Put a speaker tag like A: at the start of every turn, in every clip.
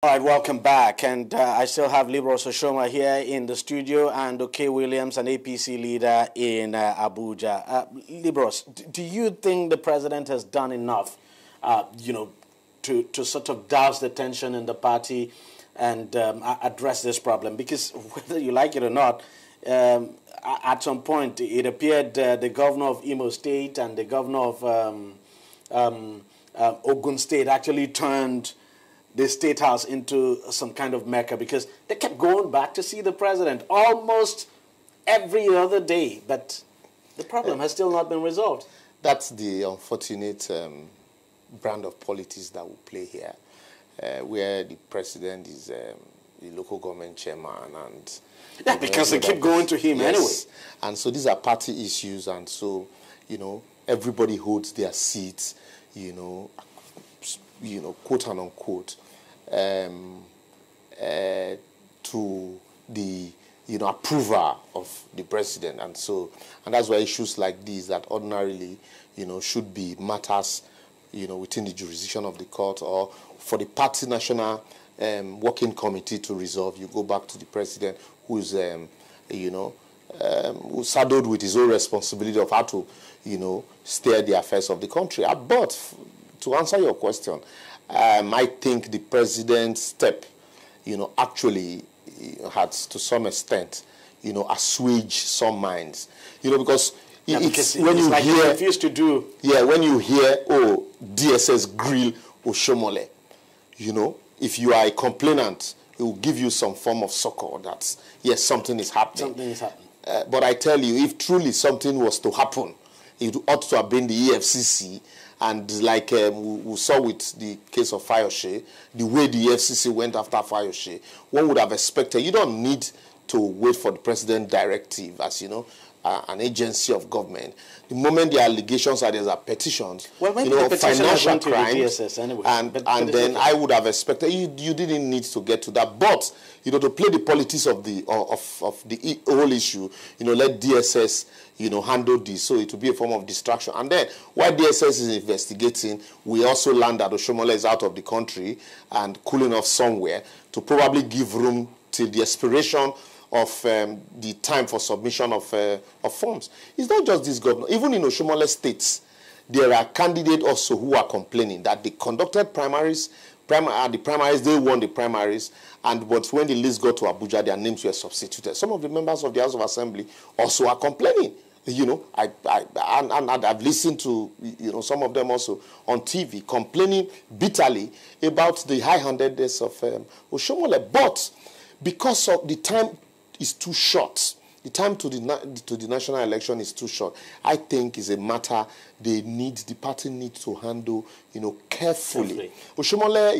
A: All right, welcome back. And I still have Liborous Oshoma here in the studio and OK Williams, an APC leader in Abuja. Liborous, do you think the president has done enough, to sort of douse the tension in the party and address this problem? Because whether you like it or not, at some point it appeared the governor of Imo State and the governor of Ogun State actually turned the State House into some kind of mecca because they kept going back to see the president almost every other day. But the problem has still not been resolved.
B: That's the unfortunate brand of politics that we play here, where the president is the local government chairman. And
A: because they keep going to him anyway.
B: And so these are party issues, and so, everybody holds their seats, quote and unquote, to the approval of the president, and that's why issues like these that ordinarily should be matters within the jurisdiction of the court or for the party national working committee to resolve. You go back to the president, who's who's saddled with his own responsibility of how to steer the affairs of the country. But to answer your question, I think the president's step, actually had to some extent, assuage some minds, because it's when you hear,
A: refused to do.
B: Yeah, when you hear, oh, DSS grill Oshomole, if you are a complainant, it will give you some form of succor that yes, something is happening.
A: Something is happening.
B: But I tell you, if truly something was to happen, it ought to have been the EFCC. And like we saw with the case of Fayose, the way the EFCC went after Fayose, one would have expected, you don't need to wait for the president's directive as, an agency of government. The moment the allegations are, there are petitions,
A: well, the
B: financial crimes,
A: the DSS anyway.
B: and then I would have expected, you didn't need to get to that. But, to play the politics of the whole issue, let DSS, handle this, so it will be a form of distraction. And then, while DSS is investigating, we also learned that Oshomole is out of the country and cooling off somewhere to probably give room till the expiration of the time for submission of forms. It's not just this governor. Even in Oshomole states, there are candidates also who are complaining that they conducted primaries, they won the primaries, but when the list got to Abuja, their names were substituted. Some of the members of the House of Assembly also are complaining. I've listened to some of them also on TV complaining bitterly about the high-handedness of Oshomole. But because of the time is too short, the time to the national election is too short, I think is a matter the party needs to handle carefully. Oshomole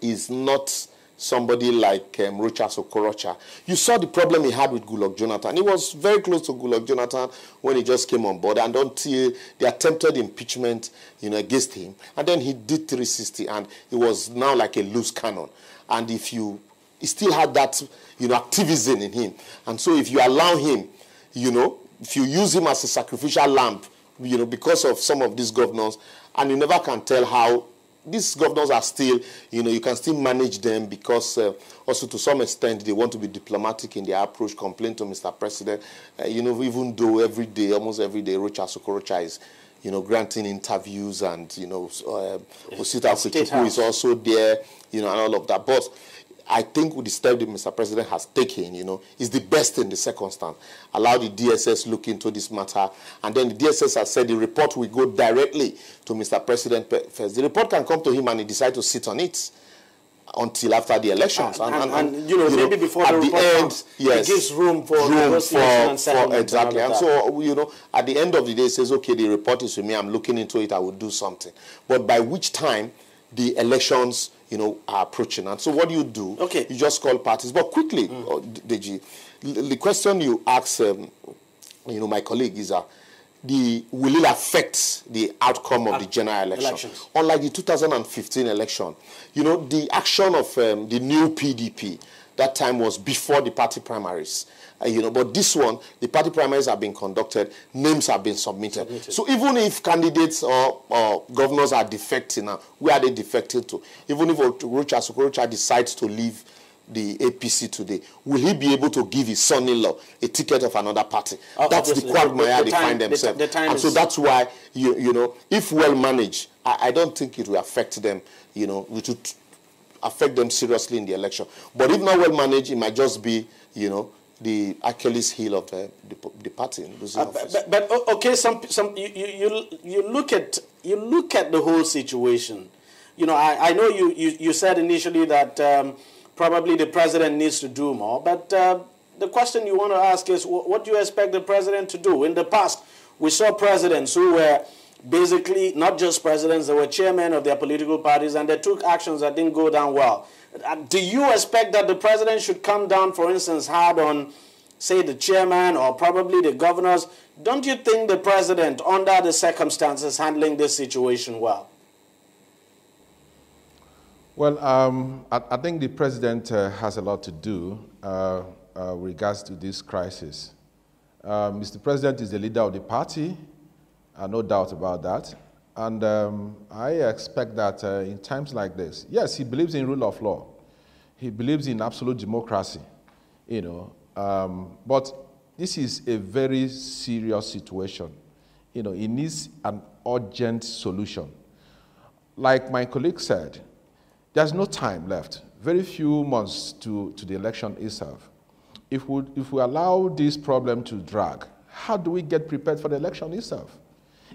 B: is not somebody like Rochas Okorocha. You saw the problem he had with Goodluck Jonathan. He was very close to Goodluck Jonathan when he just came on board, and until the attempted impeachment against him, and then he did 360, and it was now like a loose cannon. And he still had that activism in him, and so if you allow him, if you use him as a sacrificial lamb, because of some of these governors, and you never can tell how these governors are still, you can still manage them because also to some extent they want to be diplomatic in their approach, complain to Mr. President, even though almost every day, Rochas Okorocha is, granting interviews and, Osita Kuchukwu is also there, and all of that. But I think with the step that Mr. President has taken, is the best in the circumstance. Allow the DSS look into this matter, and then the DSS has said the report will go directly to Mr. President first. The report can come to him and he decide to sit on it until after the elections.
A: Maybe before the report comes, it gives room for negotiation and settlement.
B: Exactly. And so, at the end of the day, it says, okay, the report is with me, I'm looking into it, I will do something. But by which time the elections are approaching. And so what do?
A: Okay.
B: You just call parties. But quickly, Deji, the question you asked, my colleague is, will it affect the outcome of the general elections? Unlike the 2015 election, the action of the new PDP That time was before the party primaries. But this one, the party primaries have been conducted, names have been submitted. So even if candidates or governors are defecting now, where are they defecting to? Even if Okorocha decides to leave the APC today, will he be able to give his son-in-law a ticket of another party? That's the quagmire they find themselves. And so that's why, if well managed, I don't think it will affect them, it will affect them seriously in the election. But if not well managed, it might just be, the Achilles heel of the party.
A: But okay, you look at the whole situation. I know you said initially that probably the president needs to do more, but the question you want to ask is, what do you expect the president to do? In the past, we saw presidents who were basically not just presidents, they were chairmen of their political parties, and they took actions that didn't go down well. Do you expect that the president should come down, for instance, hard on, say, the chairman or probably the governors? Don't you think the president, under the circumstances, handling this situation well?
C: Well, I think the president has a lot to do regards to this crisis. Mr. President is the leader of the party, no doubt about that. And I expect that in times like this, yes, he believes in rule of law. He believes in absolute democracy, but this is a very serious situation. It needs an urgent solution. Like my colleague said, there's no time left, very few months to the election itself. If we allow this problem to drag, how do we get prepared for the election itself?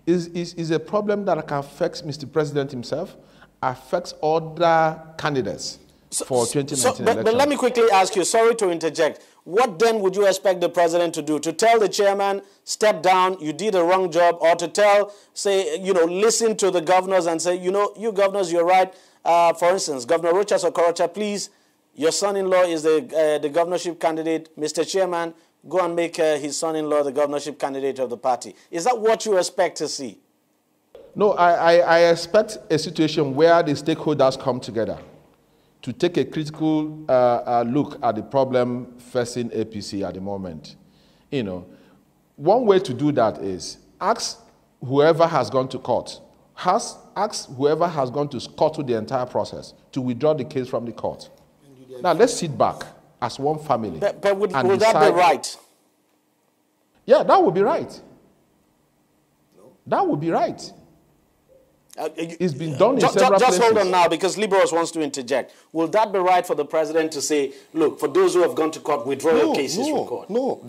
C: Is a problem that can affect Mr. President himself, affects other candidates for 2019 election.
A: But let me quickly ask you, sorry to interject, what then would you expect the president to do? To tell the chairman, step down, you did a wrong job, or to tell, say, listen to the governors and say, you governors, you're right. For instance, Governor Rochas Okorocha, please, your son-in-law is the governorship candidate. Mr. Chairman, go and make his son-in-law the governorship candidate of the party. Is that what you expect to see?
C: No, I expect a situation where the stakeholders come together to take a critical look at the problem facing APC at the moment. One way to do that is ask whoever has gone to court, ask whoever has gone to court to the entire process to withdraw the case from the court. Now let's sit back as one family.
A: But would that be right?
C: Yeah, that would be right. No. That would be right. It's been done in several places.
A: Just hold on now, because Liborous wants to interject. Will that be right for the president to say, look, for those who have gone to court, withdraw your cases from court?
B: No,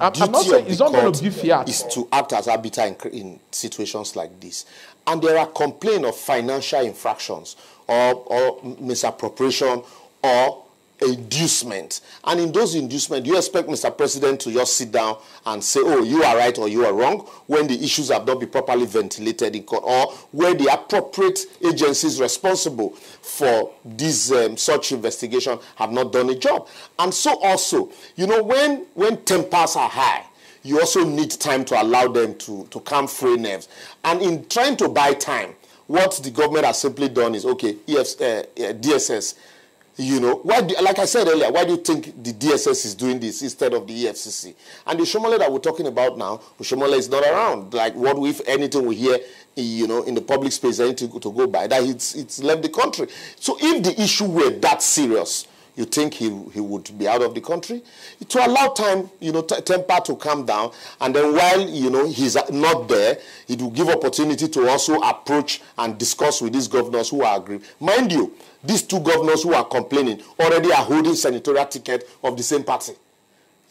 C: I'm not saying it's not going to be fiat.
B: Is to act as arbiter in situations like this. And there are complaints of financial infractions or misappropriation or inducement. And in those inducements, you expect Mr. President to just sit down and say, oh, you are right or you are wrong, when the issues have not been properly ventilated in court, or where the appropriate agencies responsible for this such investigation have not done a job. And so also, when tempers are high, you also need time to allow them to calm frayed nerves. And in trying to buy time, what the government has simply done is, okay, DSS, like I said earlier, why do you think the DSS is doing this instead of the EFCC? And the Oshomole that we're talking about now, Oshomole is not around. Like, what if anything we hear, in the public space, anything to go by, that it's left the country. So if the issue were that serious, you think he would be out of the country? To allow time, temper to calm down, and then while, he's not there, it will give opportunity to also approach and discuss with these governors who are aggrieved. Mind you, these two governors who are complaining already are holding senatorial ticket of the same party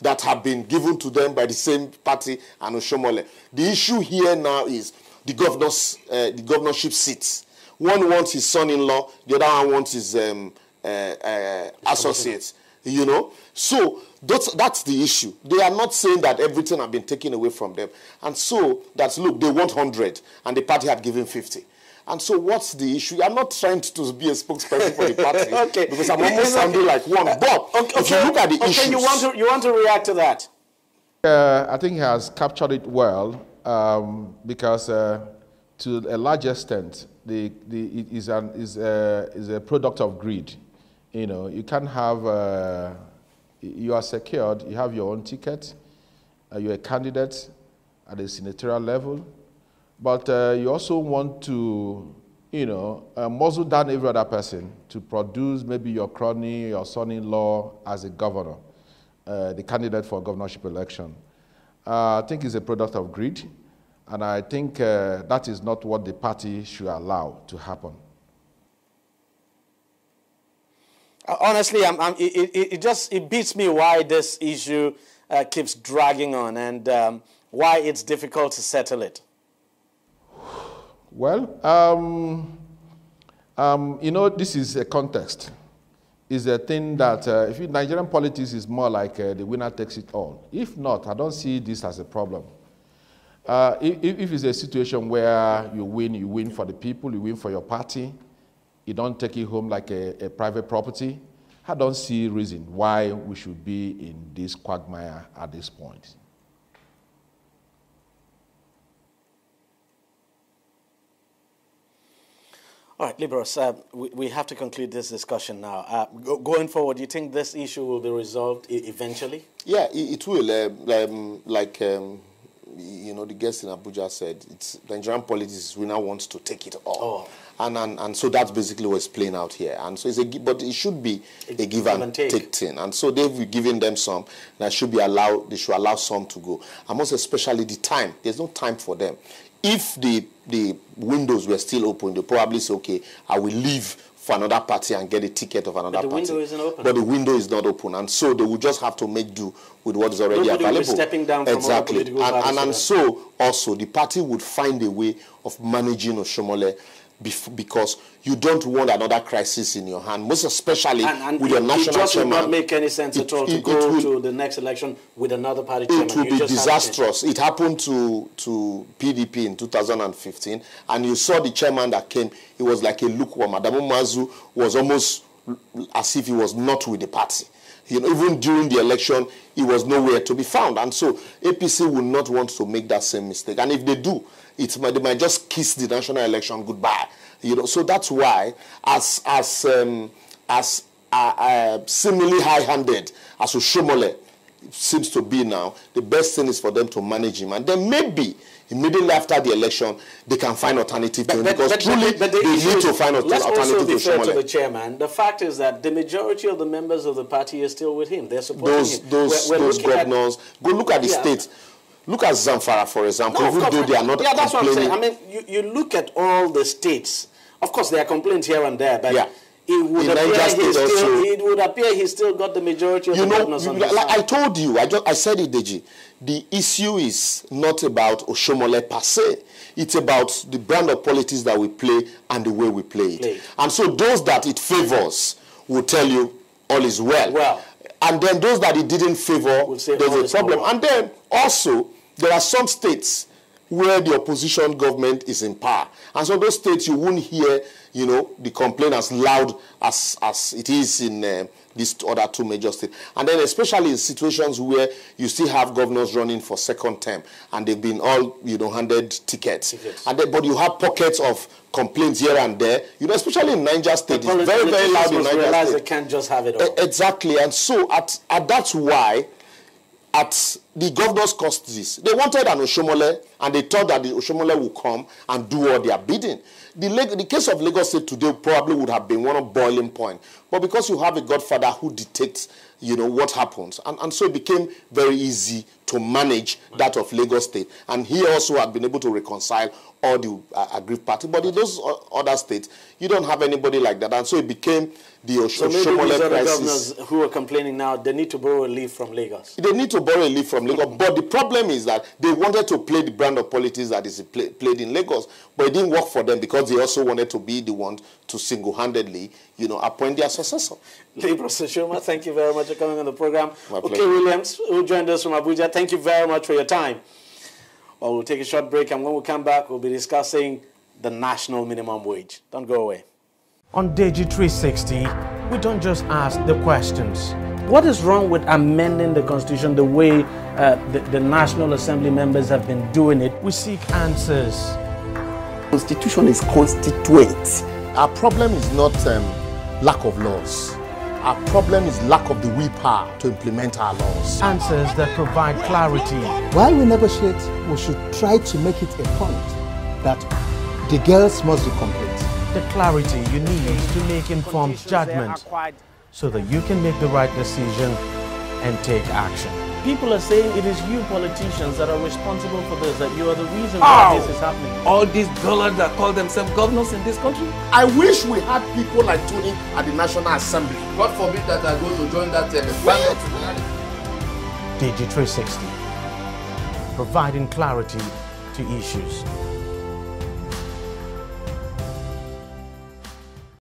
B: that have been given to them by the same party and Oshomole. The issue here now is the governorship seats. One wants his son-in-law, the other one wants his associates, So that's the issue. They are not saying that everything has been taken away from them. And so that's, look, they want 100 and the party had given 50. And so what's the issue? I'm not trying to be a spokesperson for the party
A: okay.
B: Because I'm almost sounding like one. But if you look at the issues...
A: you want to react to that?
C: I think he has captured it well because to a large extent, it is a product of greed. You know, you can have, you are secured, you have your own ticket, you're a candidate at the senatorial level, but you also want to, you know, muzzle down every other person to produce maybe your crony, your son-in-law as a governor, the candidate for a governorship election. I think it's a product of greed, and I think that is not what the party should allow to happen.
A: Honestly, it beats me why this issue keeps dragging on and why it's difficult to settle it.
C: Well, you know, this is a context. It's a thing that if Nigerian politics is more like the winner takes it all. If not, I don't see this as a problem. If it's a situation where you win for the people, you win for your party, you don't take it home like a private property, I don't see reason why we should be in this quagmire at this point.
A: All right, Liborous, we have to conclude this discussion now. Going forward, do you think this issue will be resolved eventually?
B: Yeah, it will. You know, the guest in Abuja said, it's Nigerian politics, we now want to take it all. Oh. And so that's basically what's playing out here. And so but it should be a give and take thing. And so they've given them some, and they should allow some to go. And most especially the time. There's no time for them. If the windows were still open, they probably say, okay, I will leave for another party and get a ticket of another party.
A: But the window isn't open.
B: But the window is not open. And so they will just have to make do with what is already available.
A: Will be stepping down from
B: exactly. And so also the party would find a way of managing Oshomole, because you don't want another crisis in your hand, most especially with your national
A: chairman. It
B: chairman.
A: would not make any sense at all to go to the next election with another party chairman.
B: It will be disastrous. It happened to PDP in 2015, and you saw the chairman that came, it was like a lukewarm. Adamu Mazu was almost as if he was not with the party. You know, even during the election, he was nowhere to be found. And so APC will not want to make that same mistake. And if they do, they might just kiss the national election goodbye. You know, so that's why, as seemingly high-handed as Oshomole seems to be now, the best thing is for them to manage him. And then maybe immediately after the election, they can find alternative to him, because truly they need to find alternative to Oshomole.
A: Let's also be fair to the chairman. The fact is that the majority of the members of the party are still with him. They're supporting him.
B: Those governors, go look at the states. Look at Zamfara, for example, even though they are not complaining.
A: Yeah, that's what I'm saying. I mean, you look at all the states. Of course, there are complaints here and there, but it would appear he still got the majority of the governors on his side.
B: I told you, I said it, Deji. The issue is not about Oshomole per se. It's about the brand of politics that we play and the way we play it. And so those that it favors will tell you all is well. And then those that it didn't favor, there's a problem. And then also, there are some states where the opposition government is in power. And so those states, you won't hear, you know, the complaint as loud as it is in these other two major states. And then especially in situations where you still have governors running for second term, and they've been all, you know, handed tickets. And then, but you have pockets of complaints here and there, you know, especially in Niger State. It's very, very loud in Niger State.
A: They can't just have it all.
B: Exactly. And so that's why at the governor's custodies, they wanted an Oshomole, and they thought that the Oshomole would come and do all their bidding. The case of Lagos State today probably would have been one of boiling point. But because you have a godfather who dictates, you know, what happens. And so it became very easy to manage that of Lagos State. And he also had been able to reconcile all the aggrieved party. But in those other states, you don't have anybody like that. And so it became the Oshomole crisis. So maybe these other governors
A: who are complaining now, they need to borrow a leaf from Lagos.
B: They need to borrow a leaf from Lagos. But the problem is that they wanted to play the brand of politics that is played in Lagos. But it didn't work for them, because they also wanted to be the ones to single-handedly, you know, appoint their successor.
A: Liborous Oshoma, thank you very much for coming on the program. Okay, Williams, who joined us from Abuja, thank you very much for your time. Well, we'll take a short break, and when we come back, we'll be discussing the national minimum wage. Don't go away. On Deji 360, we don't just ask the questions. What is wrong with amending the Constitution the way the National Assembly members have been doing it? We seek answers.
D: Constitution is constituent.
B: Our problem is not lack of laws. Our problem is lack of the willpower to implement our laws.
A: Answers that provide clarity.
D: While we negotiate, we should try to make it a point that the girls must be complete.
A: The clarity you need to make informed judgment so that you can make the right decision and take action. People are saying it is you politicians that are responsible for this, that you are the reason why this is happening.
E: All these dullards that call themselves governors in this country?
B: I wish we had people like Tony at the National Assembly.
E: God forbid that I go to join that band.
A: Deji 360, providing clarity to issues.